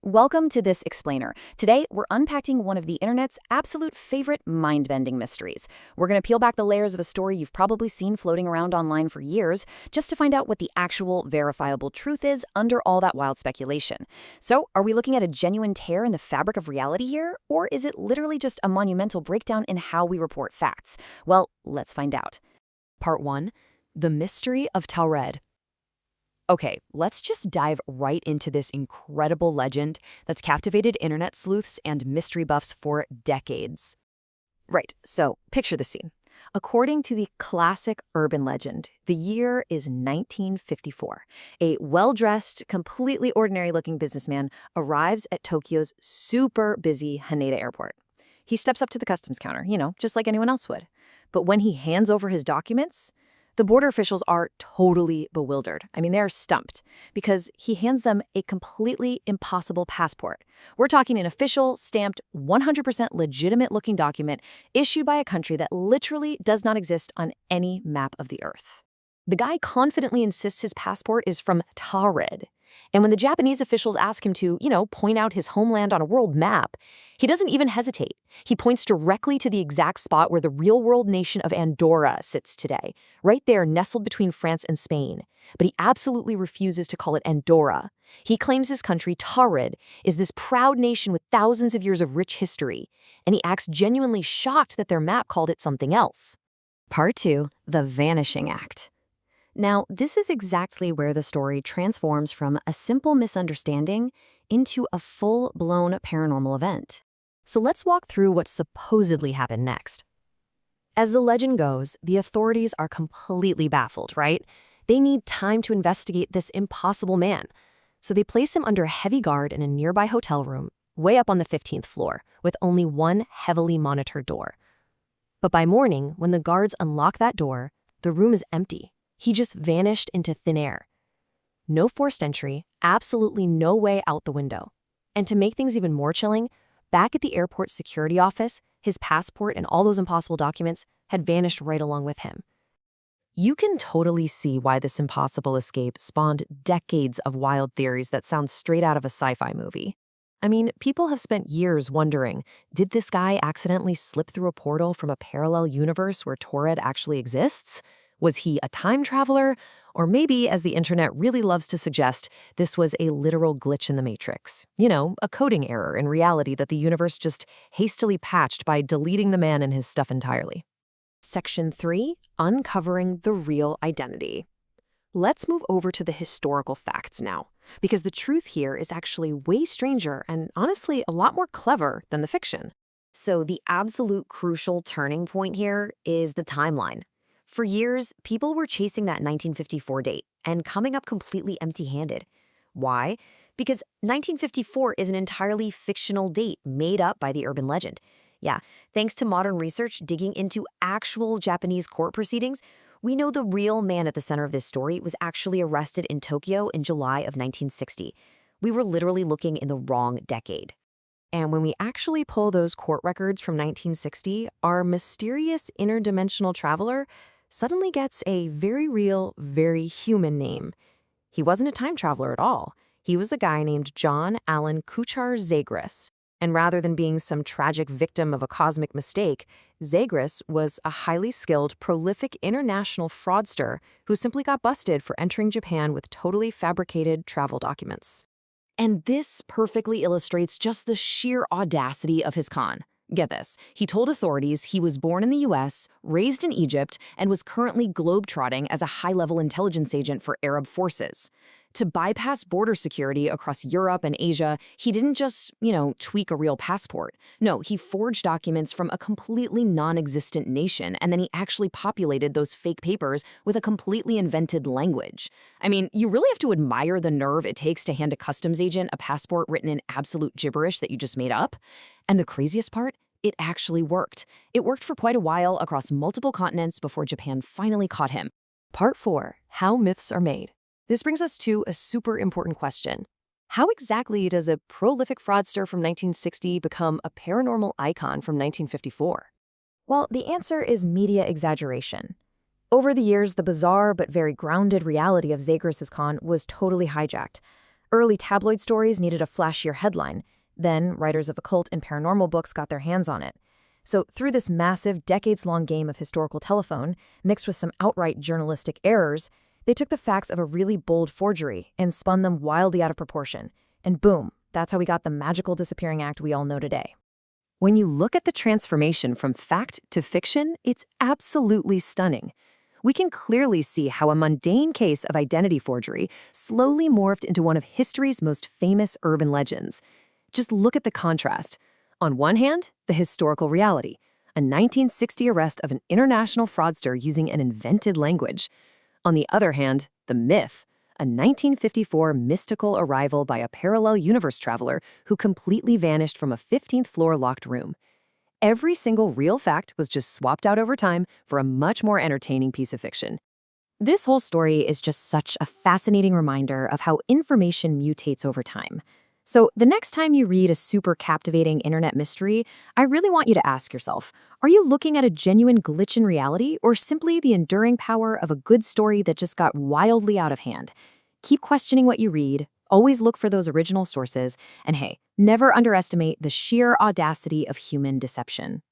Welcome to This Explainer. Today, we're unpacking one of the internet's absolute favorite mind-bending mysteries. We're going to peel back the layers of a story you've probably seen floating around online for years, just to find out what the actual verifiable truth is under all that wild speculation. So, are we looking at a genuine tear in the fabric of reality here, or is it literally just a monumental breakdown in how we report facts? Well, let's find out. Part 1. The Mystery of Taured. Okay, let's just dive right into this incredible legend that's captivated internet sleuths and mystery buffs for decades. Right, so picture the scene. According to the classic urban legend, the year is 1954. A well-dressed, completely ordinary-looking businessman arrives at Tokyo's super busy Haneda airport. He steps up to the customs counter, just like anyone else would. But when he hands over his documents, the border officials are totally bewildered. They're stumped because he hands them a completely impossible passport. We're talking an official, stamped, 100% legitimate-looking document issued by a country that literally does not exist on any map of the Earth. The guy confidently insists his passport is from Taured. And when the Japanese officials ask him to, point out his homeland on a world map, he doesn't even hesitate. He points directly to the exact spot where the real-world nation of Andorra sits today, right there nestled between France and Spain. But he absolutely refuses to call it Andorra. He claims his country, Taured, is this proud nation with thousands of years of rich history, and he acts genuinely shocked that their map called it something else. Part 2. The Vanishing Act. Now, this is exactly where the story transforms from a simple misunderstanding into a full-blown paranormal event. So let's walk through what supposedly happened next. As the legend goes, the authorities are completely baffled, right? They need time to investigate this impossible man. So they place him under heavy guard in a nearby hotel room, way up on the 15th floor, with only one heavily monitored door. But by morning, when the guards unlock that door, the room is empty. He just vanished into thin air. No forced entry, absolutely no way out the window. And to make things even more chilling, back at the airport security office, his passport and all those impossible documents had vanished right along with him. You can totally see why this impossible escape spawned decades of wild theories that sound straight out of a sci-fi movie. People have spent years wondering, did this guy accidentally slip through a portal from a parallel universe where Taured actually exists? Was he a time traveler? Or maybe, as the internet really loves to suggest, this was a literal glitch in the Matrix. A coding error in reality that the universe just hastily patched by deleting the man and his stuff entirely. Section 3. Uncovering the real identity. Let's move over to the historical facts now, because the truth here is actually way stranger and honestly a lot more clever than the fiction. So the absolute crucial turning point here is the timeline. For years, people were chasing that 1954 date and coming up completely empty-handed. Why? Because 1954 is an entirely fictional date made up by the urban legend. Yeah, thanks to modern research digging into actual Japanese court proceedings, we know the real man at the center of this story was actually arrested in Tokyo in July of 1960. We were literally looking in the wrong decade. And when we actually pull those court records from 1960, our mysterious interdimensional traveler suddenly gets a very real, very human name. He wasn't a time traveler at all. He was a guy named John Allen Kuchar Zegrus. And rather than being some tragic victim of a cosmic mistake, Zegrus was a highly skilled, prolific international fraudster who simply got busted for entering Japan with totally fabricated travel documents. And this perfectly illustrates just the sheer audacity of his con. Get this, he told authorities he was born in the US, raised in Egypt, and was currently globetrotting as a high-level intelligence agent for Arab forces. To bypass border security across Europe and Asia, he didn't just, tweak a real passport. No, he forged documents from a completely non-existent nation, and then he actually populated those fake papers with a completely invented language. You really have to admire the nerve it takes to hand a customs agent a passport written in absolute gibberish that you just made up. And the craziest part? It actually worked. It worked for quite a while across multiple continents before Japan finally caught him. Part 4. How Myths Are Made. This brings us to a super important question. How exactly does a prolific fraudster from 1960 become a paranormal icon from 1954? Well, the answer is media exaggeration. Over the years, the bizarre but very grounded reality of Zegrus's con was totally hijacked. Early tabloid stories needed a flashier headline. Then, writers of occult and paranormal books got their hands on it. So, through this massive, decades-long game of historical telephone, mixed with some outright journalistic errors, they took the facts of a really bold forgery and spun them wildly out of proportion. And boom, that's how we got the magical disappearing act we all know today. When you look at the transformation from fact to fiction, it's absolutely stunning. We can clearly see how a mundane case of identity forgery slowly morphed into one of history's most famous urban legends. Just look at the contrast. On one hand, the historical reality, a 1960 arrest of an international fraudster using an invented language. On the other hand, the myth, a 1954 mystical arrival by a parallel universe traveler who completely vanished from a 15th floor locked room. Every single real fact was just swapped out over time for a much more entertaining piece of fiction. This whole story is just such a fascinating reminder of how information mutates over time. So the next time you read a super captivating internet mystery, I really want you to ask yourself, are you looking at a genuine glitch in reality or simply the enduring power of a good story that just got wildly out of hand? Keep questioning what you read, always look for those original sources, and hey, never underestimate the sheer audacity of human deception.